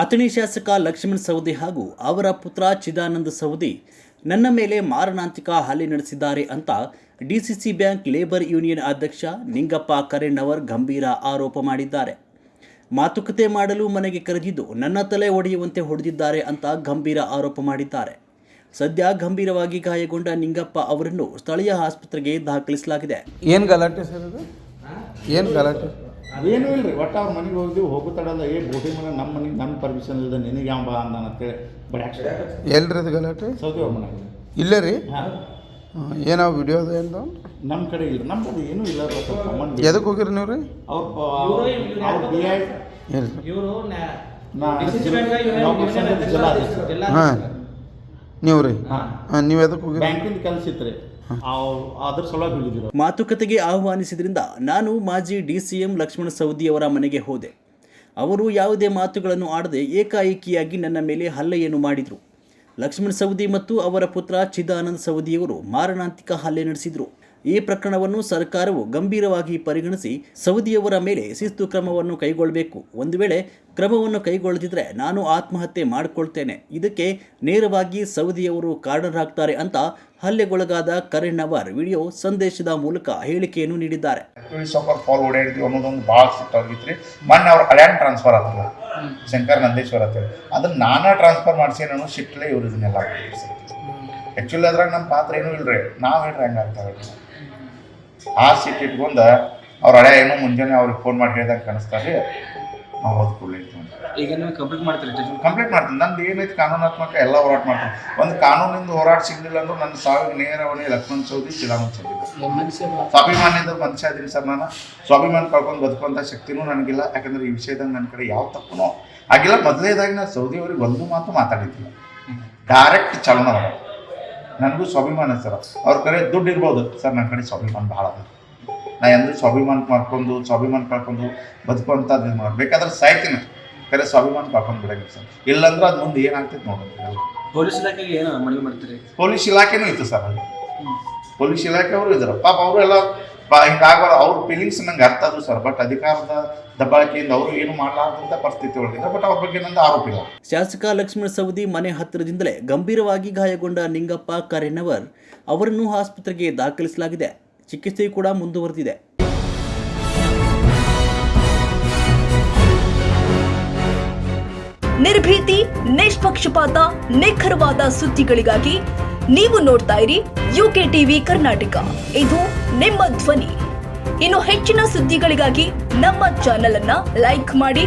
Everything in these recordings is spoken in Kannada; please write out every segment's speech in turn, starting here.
ಅಥಣಿ ಶಾಸಕ ಲಕ್ಷ್ಮಣ ಸವದಿ ಹಾಗೂ ಅವರ ಪುತ್ರ ಚಿದಾನಂದ ಸವದಿ ನನ್ನ ಮೇಲೆ ಮಾರಣಾಂತಿಕ ಹಲ್ಲೆ ನಡೆಸಿದ್ದಾರೆ ಅಂತ ಡಿಸಿಸಿ ಬ್ಯಾಂಕ್ ಲೇಬರ್ ಯೂನಿಯನ್ ಅಧ್ಯಕ್ಷ ನಿಂಗಪ್ಪ ಕರೆಣ್ಣವರ್ ಗಂಭೀರ ಆರೋಪ ಮಾಡಿದ್ದಾರೆ. ಮಾತುಕತೆ ಮಾಡಲು ಮನೆಗೆ ಕರೆದಿದ್ದು ನನ್ನ ತಲೆ ಒಡೆಯುವಂತೆ ಹೊಡೆದಿದ್ದಾರೆ ಅಂತ ಗಂಭೀರ ಆರೋಪ ಮಾಡಿದ್ದಾರೆ. ಸದ್ಯ ಗಂಭೀರವಾಗಿ ಗಾಯಗೊಂಡ ನಿಂಗಪ್ಪ ಅವರನ್ನು ಸ್ಥಳೀಯ ಆಸ್ಪತ್ರೆಗೆ ದಾಖಲಿಸಲಾಗಿದೆ. ಏನು ಗಲಾಟೆ ಸರ್ ಇದು? ಏನು ಗಲಾಟೆ? ಅದೇನೂ ಇಲ್ಲ ರೀ. ಒಟ್ಟು ಅವ್ರ ಮನೆಗೆ ಹೋಗಿದ್ದೀವಿ, ಹೋಗುತ್ತಾಡಲ್ಲ. ಬೋಟಿಂಗ್ ಮೇಲೆ ನಮ್ಮ ಮನೆಗೆ ನನ್ನ ಪರ್ಮಿಷನ್ ಇಲ್ಲದೆ ನಿನಗೆ ಯಾವ ಬಾ ಅಂದ ಅಂತೇಳಿ ಬರೀ ಎಲ್ರಿ ಅದು ಗಲಾಟೆ? ಸೌದಿ ಅವ್ರ ಮನೆಗೆ ಇಲ್ಲೇ ರೀ. ಹಾಂ, ಏನೋ ವಿಡಿಯೋ ಅದ ಏನು ನಮ್ಮ ಕಡೆ ಇಲ್ಲ. ನಮ್ಮ ಕಡೆ ಏನೂ ಇಲ್ಲ. ಎದಕ್ಕೆ ಹೋಗಿರಿ ನೀವು ರೀ? ಅವ್ರು ಬಿ ಐ ಹಾಂ, ನೀವು ರೀ? ಹಾಂ, ನೀವು ಎದಕ್ಕೆ ಹೋಗಿರಿ? ಬ್ಯಾಂಕಿಂದ ಕೆಲಸ ಇತ್ತು ರೀ, ಅದ್ರ ಸಲುವಾಗಿ ಹೋಗಿದ್ದೀವಿ. ಮಾತುಕತೆಗೆ ಆಹ್ವಾನಿಸಿದ್ರಿಂದ ನಾನು ಮಾಜಿ ಡಿಸಿಎಂ ಲಕ್ಷ್ಮಣ ಸವದಿ ಅವರ ಮನೆಗೆ ಹೋದೆ. ಅವರು ಯಾವುದೇ ಮಾತುಗಳನ್ನು ಆಡದೆ ಏಕಾಏಕಿಯಾಗಿ ನನ್ನ ಮೇಲೆ ಹಲ್ಲೆಯನ್ನು ಮಾಡಿದರು. ಲಕ್ಷ್ಮಣ ಸವದಿ ಮತ್ತು ಅವರ ಪುತ್ರ ಚಿದಾನಂದ ಸವದಿಯವರು ಮಾರಣಾಂತಿಕ ಹಲ್ಲೆ ನಡೆಸಿದರು. ಈ ಪ್ರಕರಣವನ್ನು ಸರ್ಕಾರವು ಗಂಭೀರವಾಗಿ ಪರಿಗಣಿಸಿ ಸವದಿಯವರ ಮೇಲೆ ಶಿಸ್ತು ಕ್ರಮವನ್ನು ಕೈಗೊಳ್ಳಬೇಕು. ಒಂದು ವೇಳೆ ಕ್ರಮವನ್ನು ಕೈಗೊಳ್ಳದಿದ್ದರೆ ನಾನು ಆತ್ಮಹತ್ಯೆ ಮಾಡಿಕೊಳ್ತೇನೆ, ಇದಕ್ಕೆ ನೇರವಾಗಿ ಸವದಿಯವರು ಕಾರಣರಾಗ್ತಾರೆ ಅಂತ ಹಲ್ಲೆಗೊಳಗಾದ ಕರೆಣ್ಣವರ್ ವಿಡಿಯೋ ಸಂದೇಶದ ಮೂಲಕ ಹೇಳಿಕೆಯನ್ನು ನೀಡಿದ್ದಾರೆ. ಫಾಲ್ ಓಡಾಡಿದ್ವಿ ಅನ್ನೋದೊಂದು ಭಾಳ ಸಿಟ್ಟಾಗಿತ್ತು ರೀ. ಮೊನ್ನೆ ಅವ್ರು ಹಳ್ಯಾಣ ಟ್ರಾನ್ಸ್ಫರ್ ಆಗ್ತದೆ ಶಂಕರ್ ನಂದೇಶ್ವರ್ ಅಂತೇಳಿ, ಅದನ್ನು ನಾನಾ ಟ್ರಾನ್ಸ್ಫರ್ ಮಾಡಿಸಿ ಅನ್ನೋ ಶಿಟ್ಲೇ ಇವ್ರು ಇದನ್ನೆಲ್ಲ ಆ್ಯಕ್ಚುಲಿ ಅದ್ರಾಗ ನಮ್ಮ ಪಾತ್ರ ಏನೂ ಇಲ್ಲ ರೀ. ನಾವು ಹೇಳ್ರಿ ಹೆಂಗಾಗ್ತಾವೆ ಆ ಸಿಟ್ ಇಟ್ಕೊಂಡು ಅವ್ರ ಹಳೆ ಏನೋ ಮುಂಜಾನೆ ಅವ್ರಿಗೆ ಫೋನ್ ಮಾಡಿ ಹೇಳ್ದಂಗೆ ಕಾಣಿಸ್ತಾರೆ. ನಾವು ಹೋದ್ ಕೂಡಲೇ ಈಗ ನೀವು ಕಂಪ್ಲೇಂಟ್ ಮಾಡ್ತೀನಿ. ನಂದು ಏನೈತಿ ಕಾನೂನಾತ್ಮಕ ಎಲ್ಲ ಹೋರಾಟ ಮಾಡ್ತೀನಿ. ಒಂದು ಕಾನೂನಿಂದ ಹೋರಾಟ ಸಿಗಲಿಲ್ಲ ಅಂದ್ರೆ ನನ್ನ ಸಾವಿಗೆ ನೇರವಣಿ ಲಕ್ಷ್ಮಣ ಸವದಿ ಚಿದಾನಂದ ಸವದಿ. ಸ್ವಾಭಿಮಾನದಿಂದ ಮನುಷ್ಯ ಇದೀನಿ ಸರ್. ನಾನು ಸ್ವಾಭಿಮಾನ ಕಳ್ಕೊಂಡು ಬದುಕುವಂಥ ಶಕ್ತಿನೂ ನನಗಿಲ್ಲ. ಯಾಕಂದ್ರೆ ಈ ವಿಷಯದಾಗ ನನ್ನ ಕಡೆ ಯಾವ ತಪ್ಪು ಆಗಿಲ್ಲ. ಮೊದಲೇದಾಗಿ ನಾನು ಸೌದಿ ಅವ್ರಿಗೆ ಒಂದು ಮಾತು ಮಾತಾಡಿದ್ದಿಲ್ಲ, ಡೈರೆಕ್ಟ್ ಚಾಲನ ಮಾಡ. ನನಗೂ ಸ್ವಾಭಿಮಾನ ಸರ್. ಅವ್ರ ಕಡೆ ದುಡ್ಡು ಇರ್ಬೋದು ಸರ್, ನನ್ನ ಕಡೆ ಸ್ವಾಭಿಮಾನ ಭಾಳ ಅದ. ನಾ ಎಂದೂ ಸ್ವಾಭಿಮಾನ ಕಳ್ಕೊಂಡು ಬದುಕುವಂಥದ್ದು ಇದು ಬೇಕಾದ್ರೆ ಸಾಯ್ತೀನಿ, ಕರೆ ಸ್ವಾಭಿಮಾನ ಕಳ್ಕೊಂಡು ಬಿಡಂಗಿಲ್ಲ ಸರ್. ಇಲ್ಲಾಂದ್ರೆ ಅದು ಮುಂದೆ ಏನಾಗ್ತೈತೆ ನೋಡೋದು. ಪೊಲೀಸ್ ಇಲಾಖೆಗೆ ಏನು ಮನವಿ ಮಾಡ್ತೀರಿ? ಪೊಲೀಸ್ ಇಲಾಖೆನೂ ಇತ್ತು ಸರ್, ಅಲ್ಲಿ ಪೊಲೀಸ್ ಇಲಾಖೆ ಅವರು ಇದ್ದಾರೆ. ಪಾಪ ಅವರು ಎಲ್ಲ ಹಿಂಗಾಗಬಾರ್ದು. ಅವ್ರ ಫೀಲಿಂಗ್ಸ್ ನಂಗೆ ಅರ್ಥ ಆದ್ರು ಸರ್. ಬಟ್ ಅಧಿಕಾರದ ದಬ್ಬಾಳಿಕೆಯಿಂದ ಅವರು ಏನು ಮಾಡಲಾರ್ದಂಥ ಪರಿಸ್ಥಿತಿ ಒಳಗಿದ್ದಾರೆ. ಬಟ್ ಅವ್ರ ಬಗ್ಗೆ ನಂದು ಆರೋಪ ಇಲ್ಲ. ಶಾಸಕ ಲಕ್ಷ್ಮಣ ಸವದಿ ಮನೆ ಹತ್ತಿರದಿಂದಲೇ ಗಂಭೀರವಾಗಿ ಗಾಯಗೊಂಡ ನಿಂಗಪ್ಪ ಕರೆಣ್ಣವರ್ ಅವರನ್ನು ಆಸ್ಪತ್ರೆಗೆ ದಾಖಲಿಸಲಾಗಿದೆ. ಚಿಕಿತ್ಸೆ ಕೂಡ ಮುಂದುವರೆದಿದೆ. ನಿರ್ಭೀತಿ, ನಿಷ್ಪಕ್ಷಪಾತ, ನಿಖರವಾದ ಸುದ್ದಿಗಳಿಗಾಗಿ ನೀವು ನೋಡ್ತಾ ಇರಿ ಯುಕೆ ಟಿವಿ ಕರ್ನಾಟಕ. ಇದು ನಿಮ್ಮ ಧ್ವನಿ. ಇನ್ನು ಹೆಚ್ಚಿನ ಸುದ್ದಿಗಳಿಗಾಗಿ ನಮ್ಮ ಚಾನೆಲ್ ಅನ್ನ ಲೈಕ್ ಮಾಡಿ,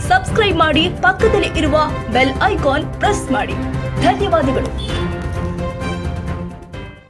ಸಬ್ಸ್ಕ್ರೈಬ್ ಮಾಡಿ, ಪಕ್ಕದಲ್ಲಿ ಇರುವ ಬೆಲ್ ಐಕಾನ್ ಪ್ರೆಸ್ ಮಾಡಿ. ಧನ್ಯವಾದಗಳು.